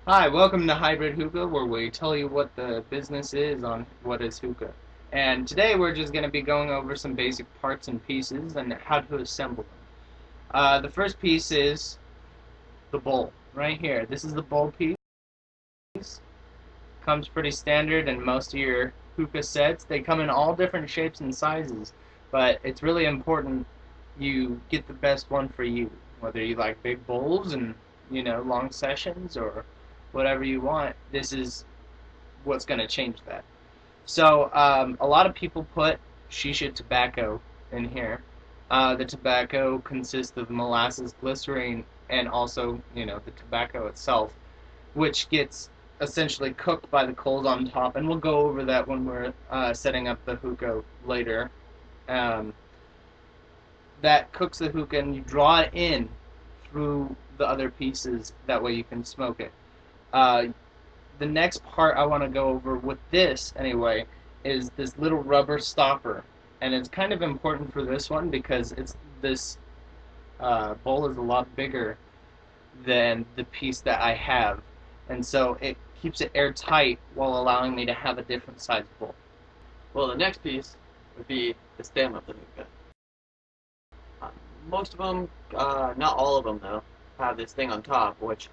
Hi, welcome to Hybrid Hookah, where we tell you what the business is on what is hookah. And today we're just going to be going over some basic parts and pieces and how to assemble them. The first piece is the bowl, right here. This is the bowl piece. Comes pretty standard in most of your hookah sets. They come in all different shapes and sizes, but it's really important you get the best one for you. Whether you like big bowls and long sessions or whatever you want, this is what's going to change that. So a lot of people put shisha tobacco in here. The tobacco consists of molasses, glycerine, and also the tobacco itself, which gets essentially cooked by the coals on top. And we'll go over that when we're setting up the hookah later. Um, that cooks the hookah, and you draw it in through the other pieces. That way you can smoke it. Uh, the next part I want to go over with this anyway is this little rubber stopper, and it's kind of important for this one because it's this bowl is a lot bigger than the piece that I have, and so it keeps it airtight while allowing me to have a different size bowl. Well, the next piece would be the stem of the hookah. Uh, Most of them, not all of them though, have this thing on top, which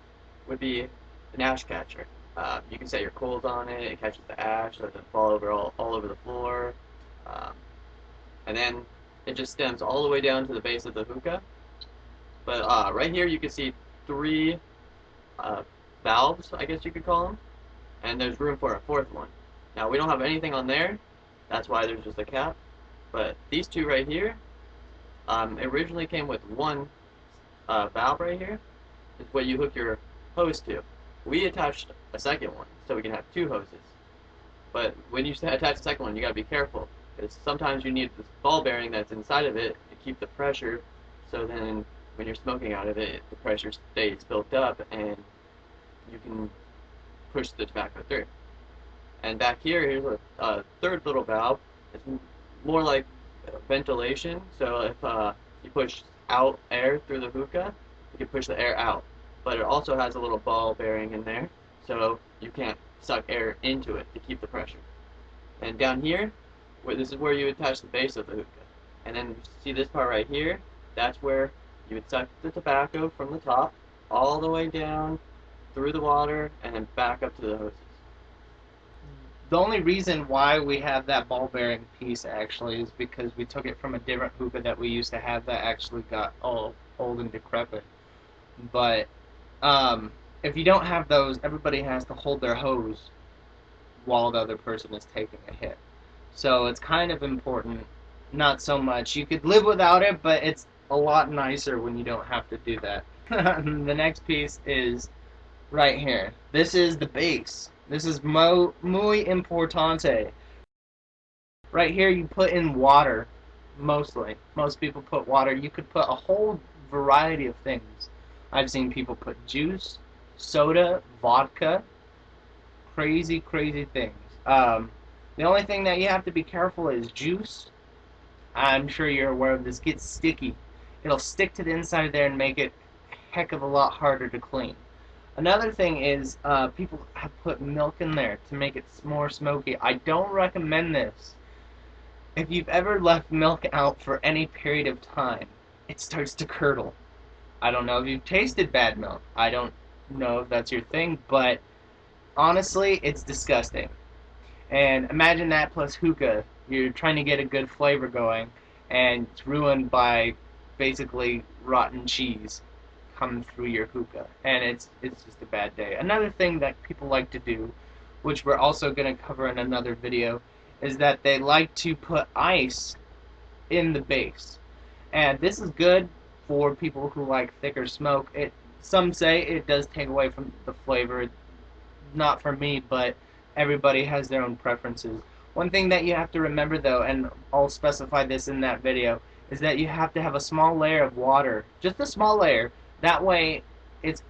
would be an ash catcher. You can set your coals on it, it catches the ash, so it doesn't fall over all over the floor. Um, and then it just stems all the way down to the base of the hookah. But right here you can see three uh, valves, I guess you could call them, and there's room for a fourth one. Now we don't have anything on there, that's why there's just a cap. But these two right here, originally came with one valve right here. It's what you hook your hose to. We attached a second one so we can have two hoses. But when you attach the second one, you gotta be careful because sometimes you need this ball bearing that's inside of it to keep the pressure. So then, when you're smoking out of it, the pressure stays built up and you can push the tobacco through. And back here, here's a third little valve. It's more like ventilation. So if you push out air through the hookah, you can push the air out. But it also has a little ball bearing in there, so you can't suck air into it to keep the pressure. And down here, this is where you attach the base of the hookah. And then see this part right here? That's where you would suck the tobacco from the top all the way down through the water and then back up to the hoses. The only reason why we have that ball bearing piece actually is because we took it from a different hookah that we used to have that actually got all old and decrepit. But if you don't have those, everybody has to hold their hose while the other person is taking a hit. So it's kind of important. Not so much. You could live without it, but it's a lot nicer when you don't have to do that. The next piece is right here. This is the base. This is muy importante. Right here, you put in water, mostly. Most people put water. You could put a whole variety of things. I've seen people put juice, soda, vodka, crazy, crazy things. The only thing that you have to be careful is juice. I'm sure you're aware of this. Gets sticky. It'll stick to the inside of there and make it a heck of a lot harder to clean. Another thing is people have put milk in there to make it more smoky. I don't recommend this. If you've ever left milk out for any period of time, it starts to curdle. I don't know if you've tasted bad milk. I don't know if that's your thing, but honestly, it's disgusting. And imagine that plus hookah. You're trying to get a good flavor going, and it's ruined by basically rotten cheese coming through your hookah, and it's just a bad day. Another thing that people like to do, which we're also going to cover in another video, is that they like to put ice in the base, and this is good for people who like thicker smoke. It some say it does take away from the flavor. Not for me, but everybody has their own preferences. One thing that you have to remember though, and I'll specify this in that video, is that you have to have a small layer of water, just a small layer. That way, it's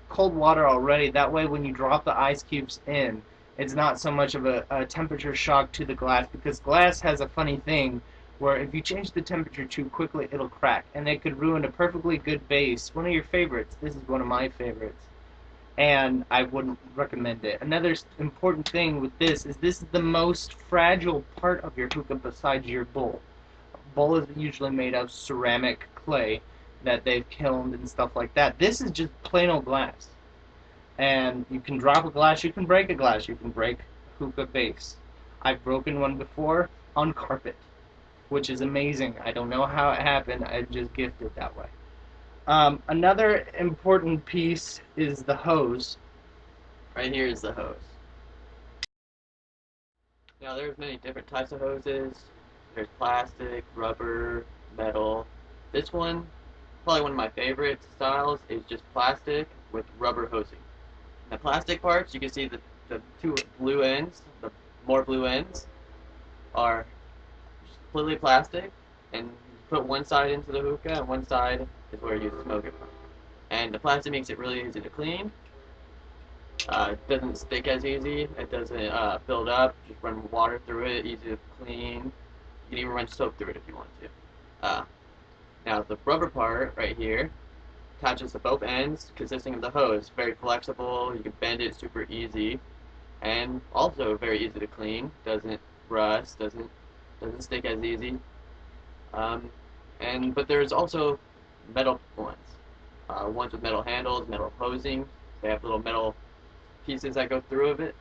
cold water already. That way, when you drop the ice cubes in, it's not so much of a temperature shock to the glass, because glass has a funny thing where if you change the temperature too quickly, it'll crack, and it could ruin a perfectly good base. One of your favorites. This is one of my favorites. and I wouldn't recommend it. Another important thing with this is the most fragile part of your hookah besides your bowl. A bowl is usually made of ceramic clay that they've kilned and stuff like that. This is just plain old glass. And you can drop a glass, you can break a glass, you can break a hookah base. I've broken one before on carpet, which is amazing. I don't know how it happened, I just gifted that way. Another important piece is the hose. Right here is the hose. Now there's many different types of hoses. There's plastic, rubber, metal. This one, probably one of my favorite styles, is just plastic with rubber hosing. The plastic parts, you can see the two blue ends, the more blue ends, are just completely plastic, and you put one side into the hookah, and one side is where you smoke it from. And the plastic makes it really easy to clean. It doesn't stick as easy. It doesn't build up. Just run water through it, easy to clean. You can even run soap through it if you want to. Now the rubber part right here attaches to both ends, consisting of the hose. Very flexible. You can bend it super easy, and also very easy to clean. Doesn't rust. Doesn't stick as easy. But there's also metal ones. Ones with metal handles, metal hosing. They have little metal pieces that go through of it.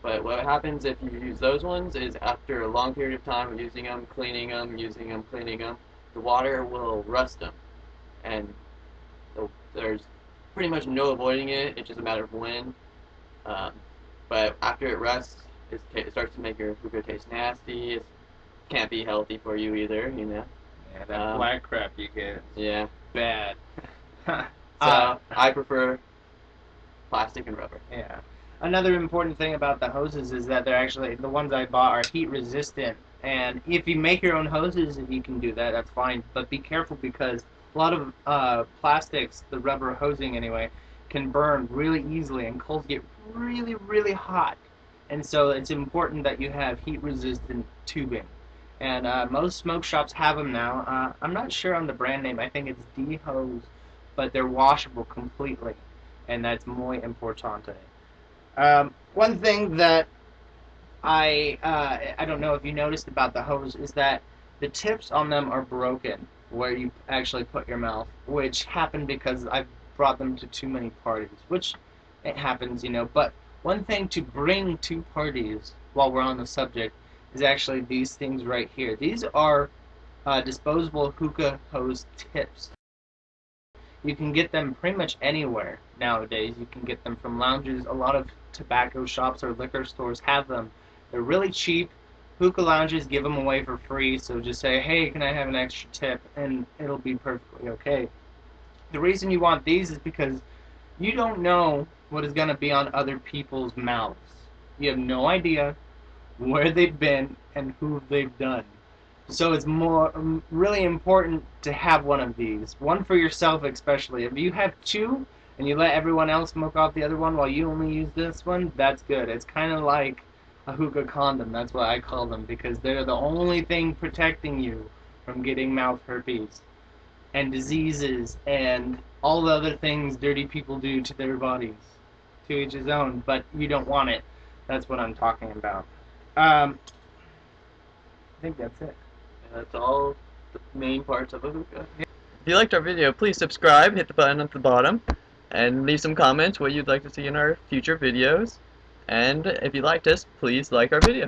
But what happens if you use those ones is after a long period of time of using them, cleaning them, using them, cleaning them, the water will rust them. And there's pretty much no avoiding it. It's just a matter of when. Um, but after it rusts, it starts to make your hookah taste nasty. It can't be healthy for you either, you know. Yeah, that black crap you get. Yeah. Bad. So I prefer plastic and rubber. Yeah. Another important thing about the hoses is that they're actually, the ones I bought are heat resistant. And if you make your own hoses, if you can do that, that's fine. But be careful because a lot of plastics, the rubber hosing anyway, can burn really easily and coals get really, really hot. And so it's important that you have heat resistant tubing. And most smoke shops have them now. I'm not sure on the brand name. I think it's D-Hose, but they're washable completely. And that's muy importante. One thing that I don't know if you noticed about the hose is that the tips on them are broken where you actually put your mouth, which happened because I brought them to too many parties, which it happens, you know. But one thing to bring to parties while we're on the subject is actually these things right here. These are disposable hookah hose tips. You can get them pretty much anywhere nowadays. You can get them from lounges. A lot of tobacco shops or liquor stores have them. They're really cheap. Hookah lounges give them away for free, so just say, hey, can I have an extra tip? And it'll be perfectly okay. The reason you want these is because you don't know what is going to be on other people's mouths. You have no idea where they've been and who they've done. So it's really important to have one of these. One for yourself especially. If you have two and you let everyone else smoke off the other one while you only use this one, that's good. It's kind of like a hookah condom. That's what I call them because they're the only thing protecting you from getting mouth herpes and diseases and all the other things dirty people do to their bodies. To each his own, but you don't want it. That's what I'm talking about. I think that's it. That's all the main parts of a hookah. If you liked our video, please subscribe, hit the button at the bottom, and leave some comments what you'd like to see in our future videos. And if you liked us, please like our video.